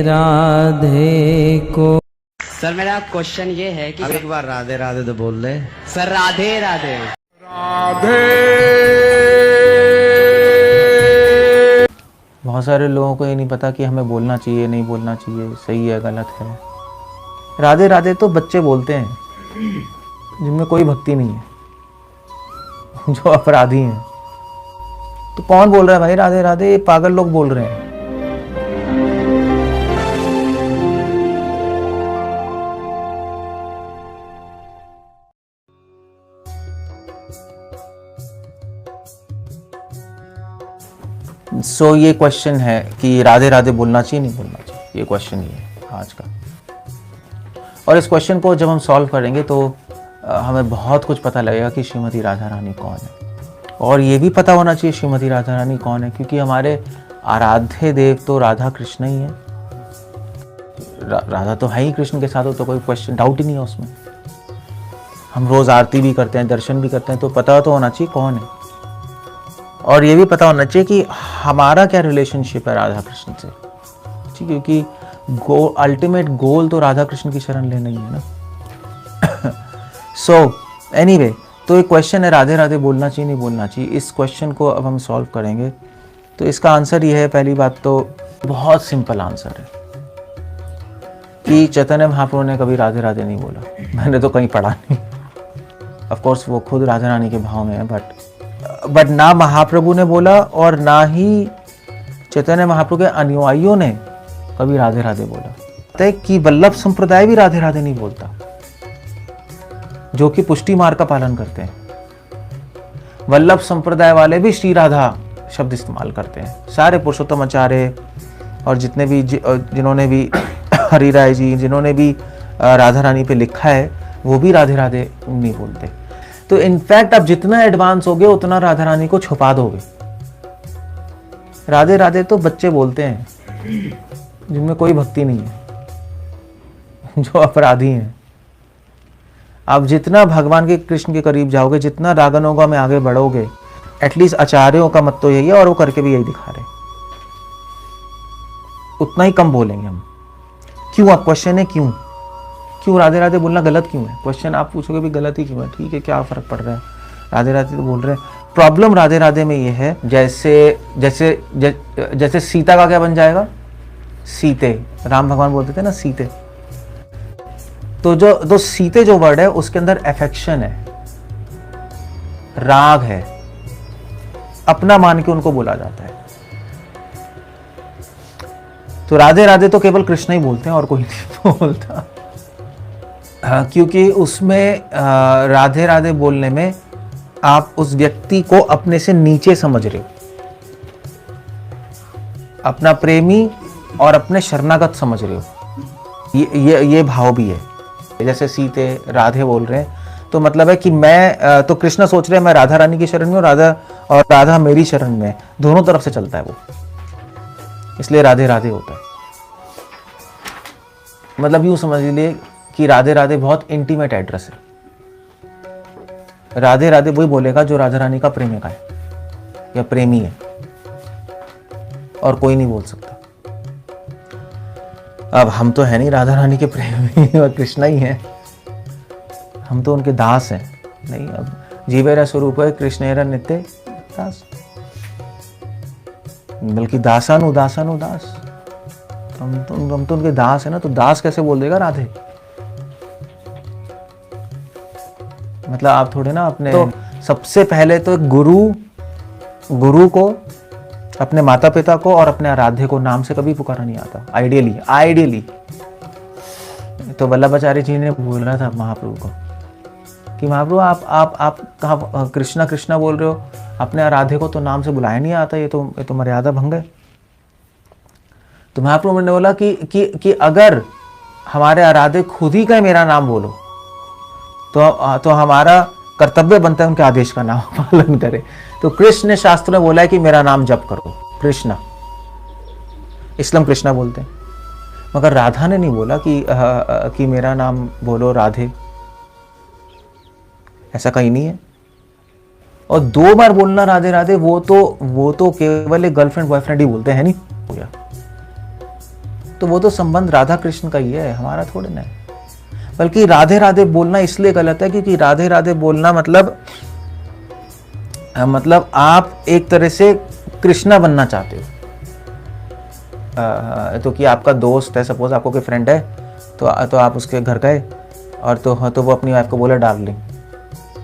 राधे को। सर मेरा क्वेश्चन ये है कि एक बार राधे राधे तो बोल ले सर। राधे राधे राधे। बहुत सारे लोगों को ये नहीं पता कि हमें बोलना चाहिए नहीं बोलना चाहिए, सही है गलत है। राधे राधे तो बच्चे बोलते हैं जिनमें कोई भक्ति नहीं है, जो अपराधी हैं। तो कौन बोल रहा है भाई राधे राधे? ये पागल लोग बोल रहे हैं। ये क्वेश्चन है कि राधे राधे बोलना चाहिए नहीं बोलना चाहिए, ये क्वेश्चन ही है आज का। और इस क्वेश्चन को जब हम सॉल्व करेंगे तो हमें बहुत कुछ पता लगेगा कि श्रीमती राधा रानी कौन है। और ये भी पता होना चाहिए श्रीमती राधा रानी कौन है, क्योंकि हमारे आराध्य देव तो राधा कृष्ण ही है। राधा तो है ही कृष्ण के साथ, हो तो कोई क्वेश्चन डाउट ही नहीं है उसमें। हम रोज आरती भी करते हैं, दर्शन भी करते हैं, तो पता तो होना चाहिए कौन है। और ये भी पता होना चाहिए कि हमारा क्या रिलेशनशिप है राधा कृष्ण से, ठीक, क्योंकि अल्टीमेट गोल तो राधा कृष्ण की शरण लेना ही है ना। एनीवे, तो एक क्वेश्चन है राधे राधे बोलना चाहिए नहीं बोलना चाहिए। इस क्वेश्चन को अब हम सॉल्व करेंगे तो इसका आंसर ये है, पहली बात तो बहुत सिंपल आंसर है कि चैतन्य महाप्रभु ने कभी राधे राधे नहीं बोला। मैंने तो कहीं पढ़ा नहीं। ऑफ कोर्स वो खुद राधा रानी के भाव में है, बट ना महाप्रभु ने बोला और ना ही चैतन्य महाप्रभु के अनुयायियों ने कभी राधे राधे बोला। तय कि वल्लभ संप्रदाय भी राधे राधे नहीं बोलता, जो कि पुष्टि मार्ग का पालन करते हैं। वल्लभ संप्रदाय वाले भी श्री राधा शब्द इस्तेमाल करते हैं। सारे पुरुषोत्तम आचार्य और जितने भी जिन्होंने भी हरिराय जी, जिन्होंने भी राधा रानी पे लिखा है, वो भी राधे राधे नहीं बोलते। तो इनफैक्ट आप जितना एडवांस होगे उतना राधा रानी को छुपा दोगे। राधे राधे तो बच्चे बोलते हैं जिनमें कोई भक्ति नहीं है, जो अपराधी हैं। आप जितना भगवान के कृष्ण के करीब जाओगे, जितना रागनोगा में आगे बढ़ोगे, एटलीस्ट आचार्यों का मत तो यही है और वो करके भी यही दिखा रहे, उतना ही कम बोलेंगे हम। क्यों? आप क्वेश्चन है क्यों राधे राधे बोलना गलत क्यों है? क्वेश्चन आप पूछोगे भी गलत ही क्यों है? ठीक है, क्या फर्क पड़ रहा है, राधे राधे तो बोल रहे हैं। प्रॉब्लम राधे राधे में ये है, जैसे सीता का क्या बन जाएगा? सीते। राम भगवान बोलते थे ना सीते। तो सीते जो वर्ड है उसके अंदर अफेक्शन है, राग है, अपना मान के उनको बोला जाता है। तो राधे राधे तो केवल कृष्ण ही बोलते हैं और कोई नहीं बोलता। क्योंकि उसमें राधे राधे बोलने में आप उस व्यक्ति को अपने से नीचे समझ रहे हो, अपना प्रेमी और अपने शरणागत समझ रहे हो। ये भाव भी है। जैसे सीते राधे बोल रहे हैं तो मतलब है कि मैं तो कृष्ण सोच रहे हैं मैं राधा रानी की शरण में हूं, राधा मेरी शरण में, दोनों तरफ से चलता है वो, इसलिए राधे राधे होता है। मतलब यूं समझ लीजिए कि राधे राधे बहुत इंटीमेट एड्रेस है। राधे राधे वही बोलेगा जो राधा रानी का प्रेमिका है या प्रेमी है, और कोई नहीं बोल सकता। अब हम तो है नहीं राधा रानी के प्रेमी और कृष्णा ही हैं, हम तो उनके दास हैं। नहीं, अब जीवेरा स्वरूप है कृष्णेरा नित्य दास, बल्कि दास। हम तो उनके दास है ना, तो दास कैसे बोल देगा राधे? मतलब आप थोड़े ना अपने तो सबसे पहले तो गुरु को, अपने माता पिता को और अपने आराध्य को नाम से कभी पुकारा नहीं आता। आइडियली तो वल्लभाचार्य जी ने बोला था महाप्रभु को कि महाप्रभु आप कहाँ कृष्णा कृष्णा बोल रहे हो, अपने आराध्य को तो नाम से बुलाया नहीं आता, ये तो मर्यादा भंग है। तो महाप्रभु ने बोला कि अगर हमारे आराध्य खुद ही कहे मेरा नाम बोलो तो हमारा कर्तव्य बनता है उनके आदेश का नाम पालन करे। तो कृष्ण ने शास्त्र में बोला है कि मेरा नाम जप करो, कृष्णा। इसलिए कृष्णा बोलते हैं, मगर राधा ने नहीं बोला कि मेरा नाम बोलो राधे, ऐसा कहीं नहीं है। और 2 बार बोलना राधे राधे वो तो केवल एक गर्लफ्रेंड बॉयफ्रेंड ही बोलते हैं, नहीं हो गया। तो वो तो संबंध राधा कृष्ण का ही है, हमारा थोड़े ना है। बल्कि राधे राधे बोलना इसलिए गलत है क्योंकि राधे राधे बोलना मतलब आप एक तरह से कृष्णा बनना चाहते हो। तो कि आपका दोस्त है, सपोज आपको कोई फ्रेंड है, तो आप उसके घर गए और तो वो अपनी वाइफ को बोला डार्लिंग,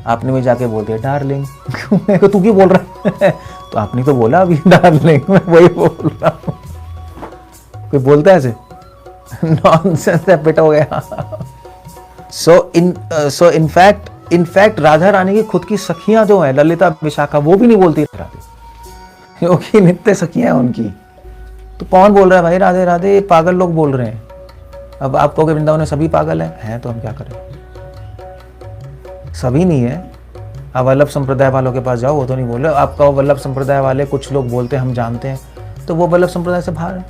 आपने भी जाके बोल दिया डार्लिंग मेरे को तू क्यों बोल रहा है तो आपने तो बोला अभी डार्लिंग, मैं वही बोल रहा हूँ। कोई बोलता है ऐसे नॉनसेंस है, पिट हो गया। सो इनफैक्ट राधा रानी की खुद की सखियां जो है ललिता विशाखा, वो भी नहीं बोलती राधे, क्योंकि नित्य सखियां हैं उनकी। तो कौन बोल रहा है भाई राधे राधे? पागल लोग बोल रहे हैं। अब आप कहोगे वृंदावन में सभी पागल हैं, तो हम क्या करें? सभी नहीं है। आप वल्लभ संप्रदाय वालों के पास जाओ, वो तो नहीं बोल रहे। आपका वल्लभ संप्रदाय वाले कुछ लोग बोलते हैं हम जानते हैं, तो वो वल्लभ संप्रदाय से बाहर है।